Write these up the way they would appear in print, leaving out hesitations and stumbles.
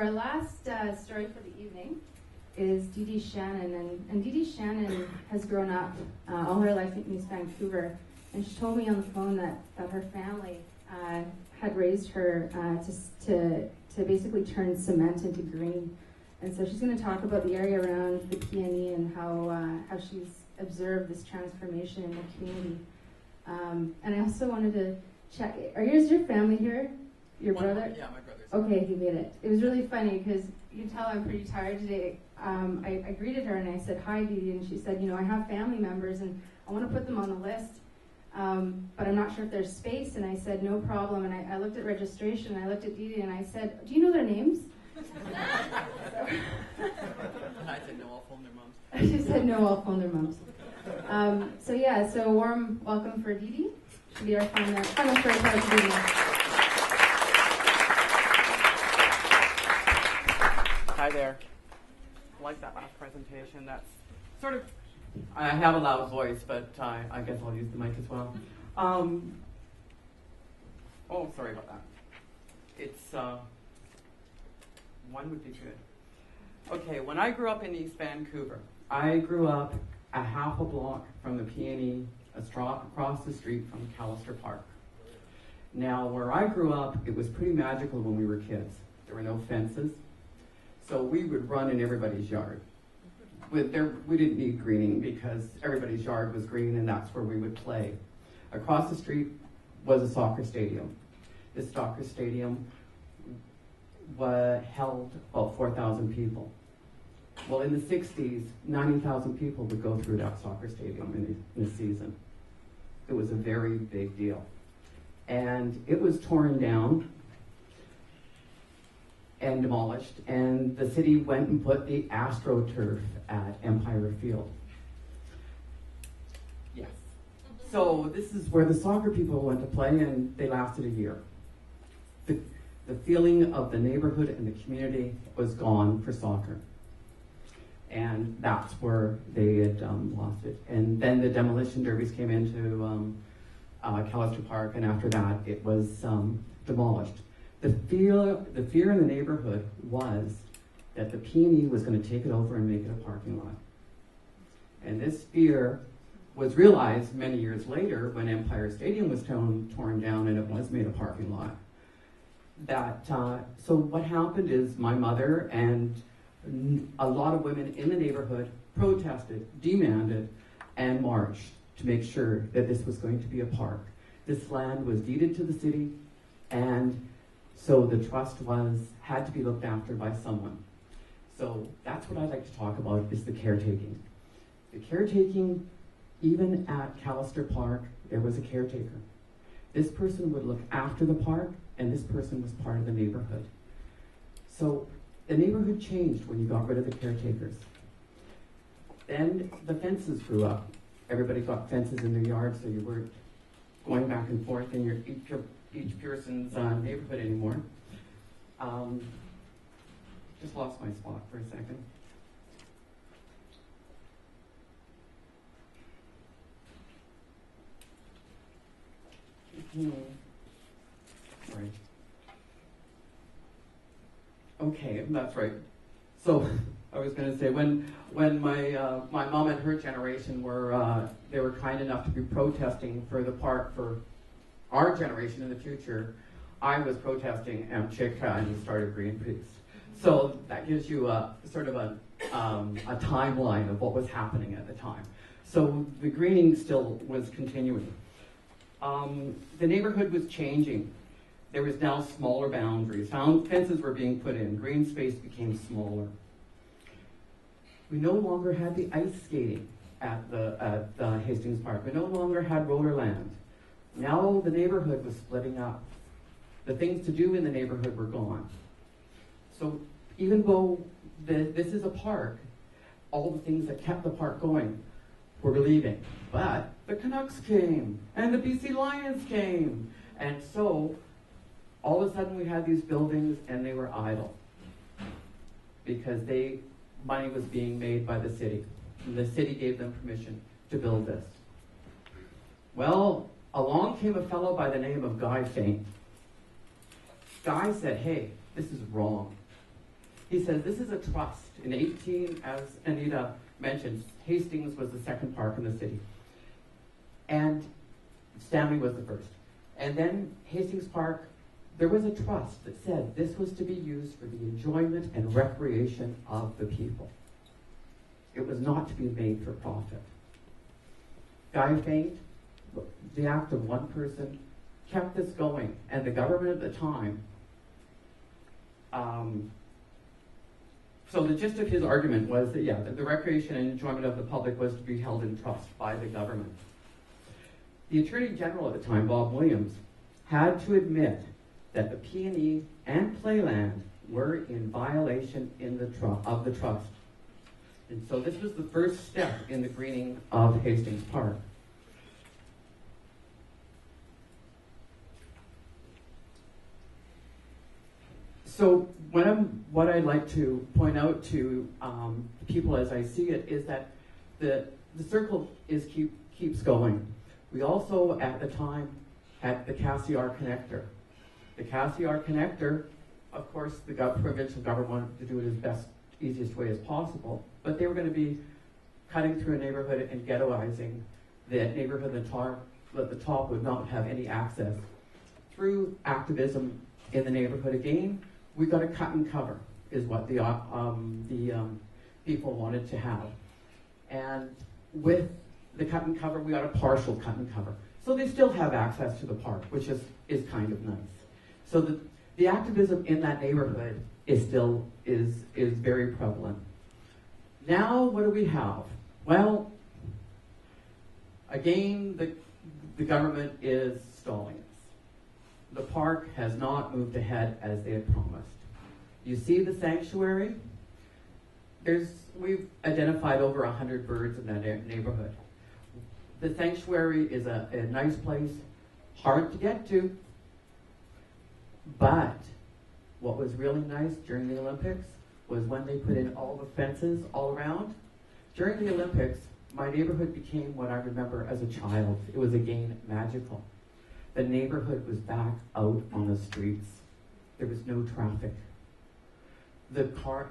Our last story for the evening is Deedee Shannon, and Deedee Shannon has grown up all her life in East Vancouver, and she told me on the phone that her family had raised her to basically turn cement into green, and so she's going to talk about the area around the PNE and how she's observed this transformation in the community. And I also wanted to check, is your family here? Your brother? Yeah, my brother's here. Okay, he made it. It was really funny because you can tell I'm pretty tired today. I greeted her and I said, "Hi, Deedee," and she said, I have family members and I want to put them on the list, but I'm not sure if there's space. And I said, "No problem." And I looked at registration and I looked at Deedee and I said, "Do you know their names?" And I said, "No, I'll phone their moms." She said, "No, I'll phone their moms." So a warm welcome for Deedee. She'll be our final storyteller for the evening. Hi there. I like that last presentation. That's sort of, I have a loud voice, but I guess I'll use the mic as well. Sorry about that. It's, one would be good. Okay, when I grew up in East Vancouver, I grew up a half a block from the PNE, across the street from Callister Park. Now, where I grew up, it was pretty magical when we were kids. There were no fences. So we would run in everybody's yard. We didn't need greening because everybody's yard was green and that's where we would play. Across the street was a soccer stadium. This soccer stadium held about 4,000 people. Well, in the 60s, 90,000 people would go through that soccer stadium in a season. It was a very big deal. And it was torn down and demolished, and the city went and put the AstroTurf at Empire Field. Yes. So this is where the soccer people went to play, and they lasted a year. The feeling of the neighborhood and the community was gone for soccer. And that's where they had lost it. And then the demolition derbies came into Callister Park, and after that it was demolished. The fear in the neighborhood was that the PNE was going to take it over and make it a parking lot. And this fear was realized many years later when Empire Stadium was torn down and it was made a parking lot. So what happened is my mother and a lot of women in the neighborhood protested, demanded, and marched to make sure that this was going to be a park. This land was deeded to the city, and so the trust had to be looked after by someone. So that's what I'd like to talk about, is the caretaking. The caretaking, even at Callister Park, there was a caretaker. This person would look after the park, and this person was part of the neighborhood. So the neighborhood changed when you got rid of the caretakers. Then the fences grew up. Everybody got fences in their yard, so you weren't going back and forth in each person's neighborhood anymore. Just lost my spot for a second. Sorry. Okay, that's right. So I was going to say, when my mom and her generation they were kind enough to be protesting for the park for our generation in the future, I was protesting Amchitka and started Greenpeace. So that gives you a sort of a timeline of what was happening at the time. So the greening still was continuing. The neighborhood was changing. There was now smaller boundaries. Fences were being put in. Green space became smaller. We no longer had the ice skating at the Hastings Park. We no longer had roller land. Now the neighborhood was splitting up. The things to do in the neighborhood were gone. So even though this is a park, all the things that kept the park going were leaving. But the Canucks came, and the BC Lions came. And so all of a sudden we had these buildings and they were idle because money was being made by the city. And the city gave them permission to build this. Well, along came a fellow by the name of Guy Fain. Guy said, "Hey, this is wrong. He says, this is a trust. In 18, as Anita mentioned, Hastings was the second park in the city. And Stanley was the first. And then Hastings Park, there was a trust that said this was to be used for the enjoyment and recreation of the people. It was not to be made for profit. Guy Faint, the act of one person, kept this going. And the government at the time, so the gist of his argument was that, yeah, that the recreation and enjoyment of the public was to be held in trust by the government. The Attorney General at the time, Bob Williams, had to admit that the P&E and Playland were in violation of the trust. And so this was the first step in the greening of Hastings Park. So what I'd like to point out to people as I see it is that the circle keeps going. We also, at the time, had the Cassiar Connector. The Cassiar Connector, of course, the provincial government wanted to do it as best, easiest way as possible, but they were going to be cutting through a neighborhood and ghettoizing the neighborhood that the top would not have any access. Through activism in the neighborhood again, we got a cut and cover, is what the people wanted to have. And with the cut and cover, we got a partial cut and cover. So they still have access to the park, which is kind of nice. So the activism in that neighborhood is very prevalent. Now, what do we have? Well, again, the government is stalling us. The park has not moved ahead as they had promised. You see the sanctuary? We've identified over 100 birds in that neighborhood. The sanctuary is a nice place, hard to get to, but what was really nice during the Olympics was when they put in all the fences all around. During the Olympics, my neighborhood became what I remember as a child. It was again magical. The neighborhood was back out on the streets. There was no traffic.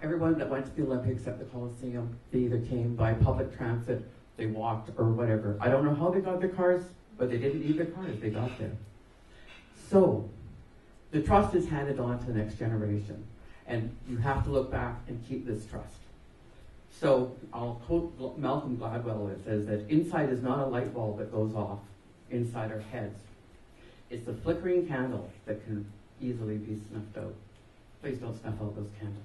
Everyone that went to the Olympics at the Coliseum, they either came by public transit, they walked, or whatever. I don't know how they got their cars, but they didn't need their cars, they got there. So, the trust is handed on to the next generation, and you have to look back and keep this trust. So, I'll quote Malcolm Gladwell. It says that inside is not a light bulb that goes off inside our heads. It's the flickering candle that can easily be snuffed out. Please don't snuff out those candles.